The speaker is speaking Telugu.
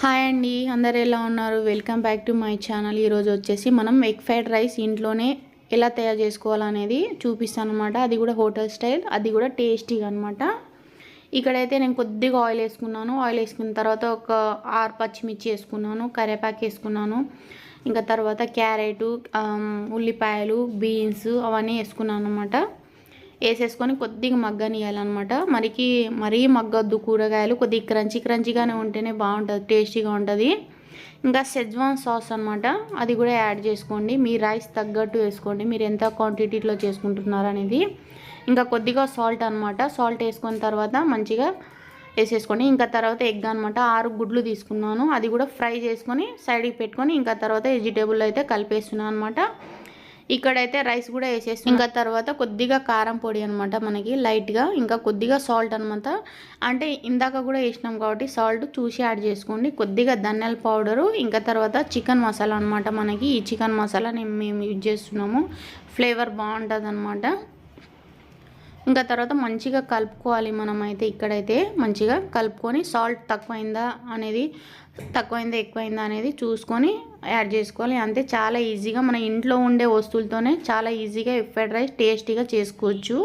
హాయ్ అండి, అందరు ఎలా ఉన్నారు? Welcome back to my channel. ఈరోజు వచ్చేసి మనం ఎగ్ ఫ్రైడ్ రైస్ ఇంట్లోనే ఎలా తయారు చేసుకోవాలనేది చూపిస్తాను అనమాట. అది కూడా హోటల్ స్టైల్, అది కూడా టేస్టీగా అనమాట. ఇక్కడైతే నేను కొద్దిగా ఆయిల్ వేసుకున్నాను. ఆయిల్ వేసుకున్న తర్వాత ఒక 6 పచ్చిమిర్చి వేసుకున్నాను, కరివేపాకు వేసుకున్నాను, ఇంకా తర్వాత క్యారెట్, ఉల్లిపాయలు, బీన్స్ అవన్నీ వేసుకున్నాను అనమాట. వేసేసుకొని కొద్దిగా మగ్గనియాలన్నమాట. మరీ మగ్గొద్దు కూరగాయలు, కొద్దిగా క్రంచీగానే ఉంటేనే బాగుంటుంది, టేస్టీగా ఉంటుంది. ఇంకా షెజ్వాన్ సాస్ అనమాట, అది కూడా యాడ్ చేసుకోండి. మీ రైస్ తగ్గట్టు వేసుకోండి, మీరు ఎంత క్వాంటిటీలో చేసుకుంటున్నారు అనేది. ఇంకా కొద్దిగా సాల్ట్ అనమాట, సాల్ట్ వేసుకున్న తర్వాత మంచిగా వేసేసుకోండి. ఇంకా తర్వాత ఎగ్ అనమాట, 6 గుడ్లు తీసుకున్నాను. అది కూడా ఫ్రై చేసుకొని సైడ్కి పెట్టుకొని ఇంకా తర్వాత వెజిటేబుల్ అయితే కలిపేస్తున్నాను అనమాట. ఇక్కడైతే రైస్ కూడా వేసేసి ఇంకా తర్వాత కొద్దిగా కారం పొడి అనమాట, మనకి లైట్గా, ఇంకా కొద్దిగా సాల్ట్ అనమాట. అంటే ఇందాక కూడా వేసినాం కాబట్టి సాల్ట్ చూసి యాడ్ చేసుకోండి. కొద్దిగా ధనియాల పౌడరు, ఇంకా తర్వాత చికెన్ మసాలా అనమాట. మనకి ఈ చికెన్ మసాలా మేము యూజ్ చేస్తున్నాము, ఫ్లేవర్ బాగుంటుంది అనమాట. ఇంకా తర్వాత మంచిగా కలుపుకోవాలి. మనమైతే ఇక్కడైతే మంచిగా కలుపుకొని సాల్ట్ తక్కువైందా ఎక్కువైందా అనేది చూసుకొని యాడ్ చేసుకోవాలి. అంతే, చాలా ఈజీగా మన ఇంట్లో ఉండే వస్తువులతోనే చాలా ఈజీగా ఎగ్ ఫ్రైడ్ రైస్ టేస్టీగా చేసుకోవచ్చు.